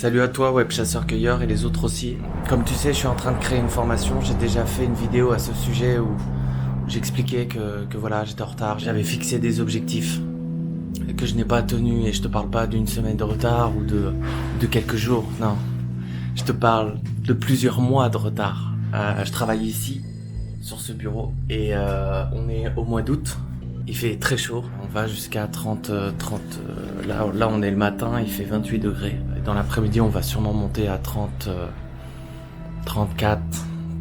Salut à toi, web chasseur-cueilleur et les autres aussi. Comme tu sais, je suis en train de créer une formation. J'ai déjà fait une vidéo à ce sujet où j'expliquais que voilà, j'étais en retard. J'avais fixé des objectifs que je n'ai pas tenus et je te parle pas d'une semaine de retard ou de quelques jours. Non, je te parle de plusieurs mois de retard. Je travaille ici, sur ce bureau et on est au mois d'août. Il fait très chaud, on va jusqu'à 30, là on est le matin, il fait 28 degrés. Dans l'après-midi on va sûrement monter à 30, 34,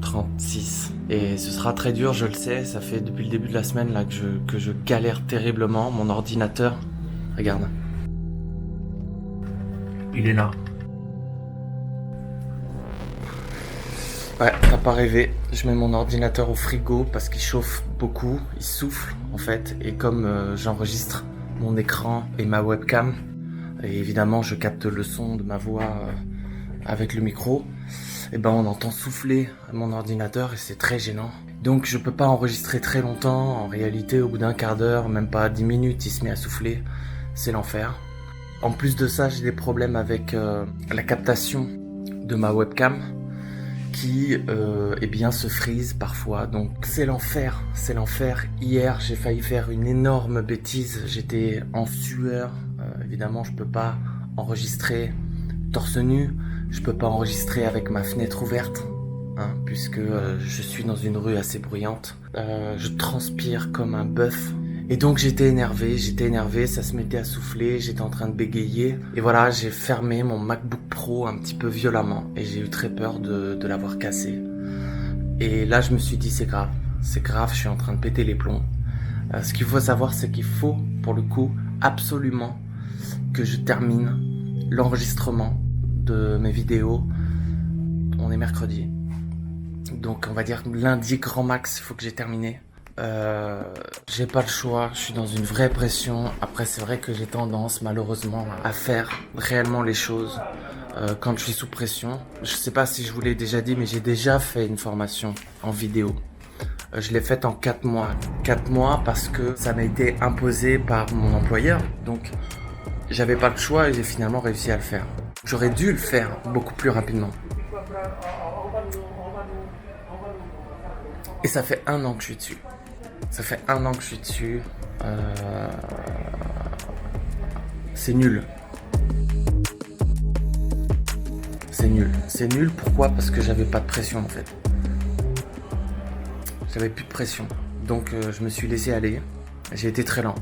36. Et ce sera très dur, je le sais, ça fait depuis le début de la semaine là que je galère terriblement. Mon ordinateur, regarde. Il est là. Ouais, t'as pas rêvé. Je mets mon ordinateur au frigo parce qu'il chauffe beaucoup, il souffle en fait. Et comme j'enregistre mon écran et ma webcam, et évidemment je capte le son de ma voix avec le micro, et ben on entend souffler mon ordinateur et c'est très gênant. Donc je peux pas enregistrer très longtemps. En réalité, au bout d'un quart d'heure, même pas 10 minutes, il se met à souffler. C'est l'enfer. En plus de ça, j'ai des problèmes avec la captation de ma webcam qui eh bien se frise parfois, donc c'est l'enfer, c'est l'enfer. Hier j'ai failli faire une énorme bêtise, j'étais en sueur, évidemment je peux pas enregistrer torse nu, je peux pas enregistrer avec ma fenêtre ouverte, hein, puisque je suis dans une rue assez bruyante, je transpire comme un bœuf. Et donc j'étais énervé, ça se mettait à souffler, j'étais en train de bégayer. Et voilà, j'ai fermé mon MacBook Pro un petit peu violemment. Et j'ai eu très peur de l'avoir cassé. Et là je me suis dit c'est grave, je suis en train de péter les plombs. Ce qu'il faut savoir, c'est qu'il faut, pour le coup, absolument que je termine l'enregistrement de mes vidéos. On est mercredi. Donc on va dire lundi grand max, il faut que j'ai terminé. J'ai pas le choix, je suis dans une vraie pression. Après c'est vrai que j'ai tendance malheureusement à faire réellement les choses quand je suis sous pression. Je sais pas si je vous l'ai déjà dit, mais j'ai déjà fait une formation en vidéo. Je l'ai faite en 4 mois. 4 mois parce que ça m'a été imposé par mon employeur. Donc j'avais pas le choix et j'ai finalement réussi à le faire. J'aurais dû le faire beaucoup plus rapidement. Et ça fait 1 an que je suis dessus. C'est nul. C'est nul, pourquoi? Parce que j'avais pas de pression en fait. J'avais plus de pression. Donc je me suis laissé aller. J'ai été très lent.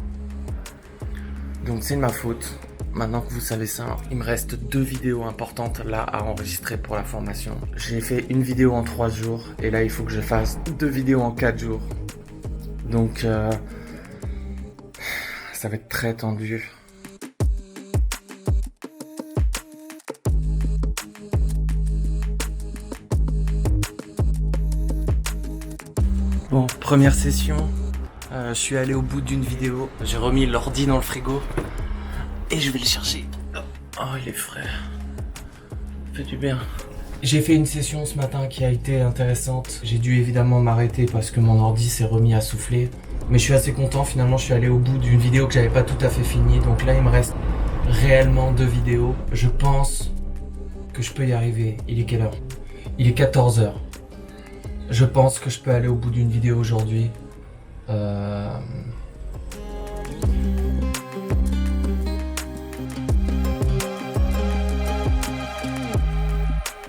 Donc c'est de ma faute. Maintenant que vous savez ça, il me reste 2 vidéos importantes là à enregistrer pour la formation. J'ai fait une vidéo en 3 jours et là il faut que je fasse 2 vidéos en 4 jours. Donc ça va être très tendu. Bon, première session, je suis allé au bout d'une vidéo, j'ai remis l'ordi dans le frigo et je vais le chercher. Oh, il est frais, ça fait du bien. J'ai fait une session ce matin qui a été intéressante. J'ai dû évidemment m'arrêter parce que mon ordi s'est remis à souffler. Mais je suis assez content, finalement je suis allé au bout d'une vidéo que j'avais pas tout à fait finie. Donc là il me reste réellement 2 vidéos. Je pense que je peux y arriver. Il est quelle heure? Il est 14h. Je pense que je peux aller au bout d'une vidéo aujourd'hui.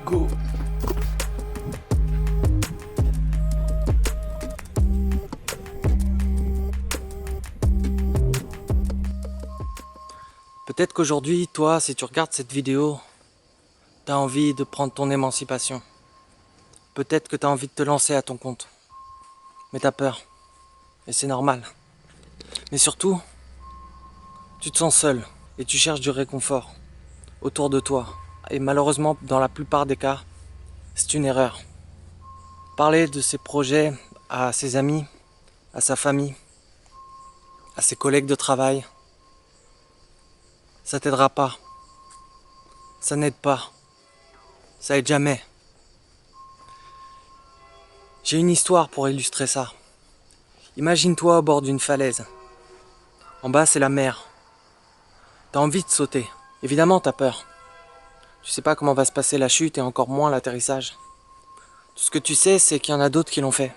Go. Peut-être qu'aujourd'hui, toi, si tu regardes cette vidéo, t'as envie de prendre ton émancipation. Peut-être que t'as envie de te lancer à ton compte. Mais t'as peur. Et c'est normal. Mais surtout, tu te sens seul et tu cherches du réconfort autour de toi. Et malheureusement, dans la plupart des cas, c'est une erreur. Parler de ses projets à ses amis, à sa famille, à ses collègues de travail, ça t'aidera pas. Ça n'aide pas. Ça aide jamais. J'ai une histoire pour illustrer ça. Imagine-toi au bord d'une falaise. En bas, c'est la mer. T'as envie de sauter. Évidemment, t'as peur. Tu sais pas comment va se passer la chute et encore moins l'atterrissage. Tout ce que tu sais, c'est qu'il y en a d'autres qui l'ont fait.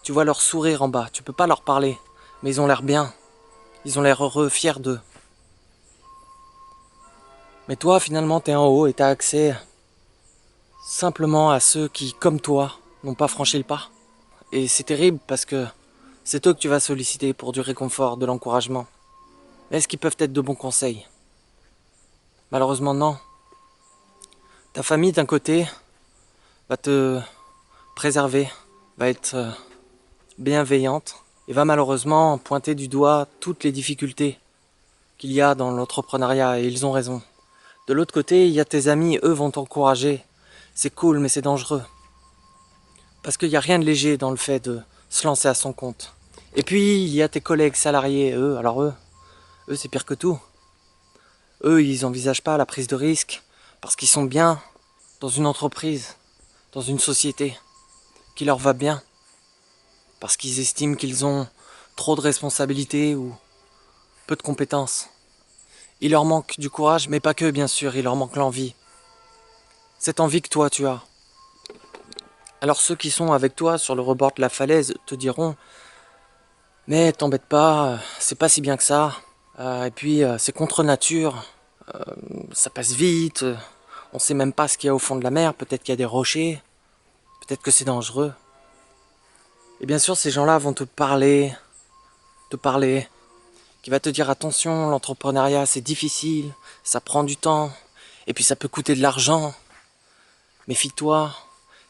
Tu vois leur sourire en bas, tu peux pas leur parler, mais ils ont l'air bien. Ils ont l'air heureux, fiers d'eux. Mais toi, finalement, t'es en haut et t'as accès simplement à ceux qui, comme toi, n'ont pas franchi le pas. Et c'est terrible parce que c'est eux que tu vas solliciter pour du réconfort, de l'encouragement. Mais est-ce qu'ils peuvent être de bons conseils? Malheureusement, non. Ta famille, d'un côté, va te préserver, va être bienveillante et va malheureusement pointer du doigt toutes les difficultés qu'il y a dans l'entrepreneuriat, et ils ont raison. De l'autre côté, il y a tes amis, eux vont t'encourager. C'est cool, mais c'est dangereux. Parce qu'il n'y a rien de léger dans le fait de se lancer à son compte. Et puis, il y a tes collègues salariés, eux c'est pire que tout. Eux, ils n'envisagent pas la prise de risque parce qu'ils sont bien dans une entreprise, dans une société qui leur va bien. Parce qu'ils estiment qu'ils ont trop de responsabilités ou peu de compétences. Il leur manque du courage, mais pas que, bien sûr, il leur manque l'envie. Cette envie que toi, tu as. Alors ceux qui sont avec toi sur le rebord de la falaise te diront « Mais t'embête pas, c'est pas si bien que ça. Et puis c'est contre nature, ça passe vite, on sait même pas ce qu'il y a au fond de la mer, peut-être qu'il y a des rochers, peut-être que c'est dangereux. » Et bien sûr, ces gens-là vont te parler, qui va te dire attention, l'entrepreneuriat c'est difficile, ça prend du temps, et puis ça peut coûter de l'argent. Méfie-toi,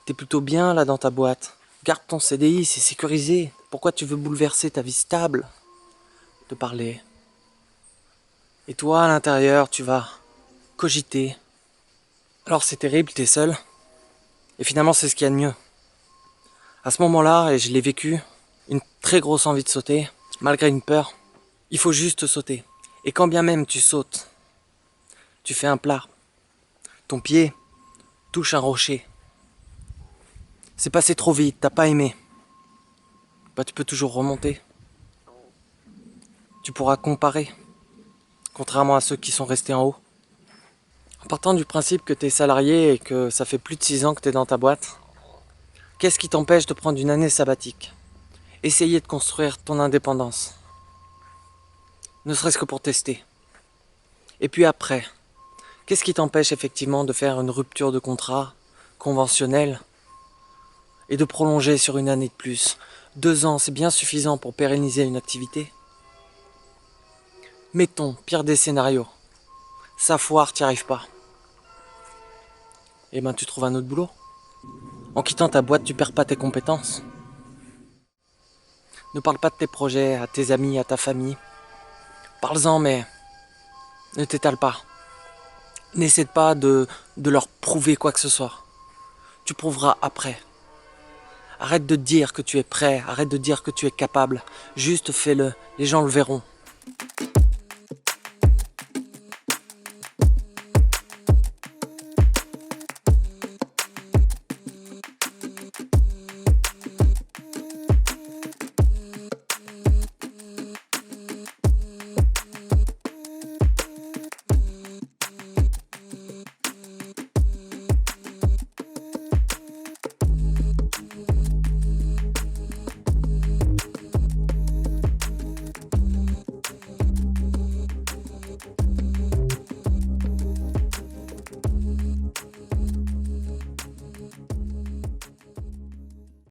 t'es plutôt bien là dans ta boîte. Garde ton CDI, c'est sécurisé. Pourquoi tu veux bouleverser ta vie stable? Te parler. Et toi, à l'intérieur, tu vas cogiter. Alors c'est terrible, t'es seul. Et finalement, c'est ce qu'il y a de mieux. À ce moment-là, et je l'ai vécu, une très grosse envie de sauter, malgré une peur. Il faut juste sauter. Et quand bien même tu sautes, tu fais un plat. Ton pied touche un rocher. C'est passé trop vite, t'as pas aimé. Bah tu peux toujours remonter. Tu pourras comparer, contrairement à ceux qui sont restés en haut. En partant du principe que t'es salarié et que ça fait plus de 6 ans que t'es dans ta boîte, qu'est-ce qui t'empêche de prendre une année sabbatique? Essayer de construire ton indépendance. Ne serait-ce que pour tester. Et puis après, qu'est-ce qui t'empêche effectivement de faire une rupture de contrat conventionnelle et de prolonger sur une année de plus? 2 ans, c'est bien suffisant pour pérenniser une activité. Mettons, pire des scénarios, ça foire, t'y arrives pas. Et ben tu trouves un autre boulot. En quittant ta boîte, tu perds pas tes compétences. Ne parle pas de tes projets à tes amis, à ta famille. Parle-en, mais ne t'étale pas. N'essaie pas de leur prouver quoi que ce soit. Tu prouveras après. Arrête de dire que tu es prêt, arrête de dire que tu es capable. Juste fais-le, les gens le verront.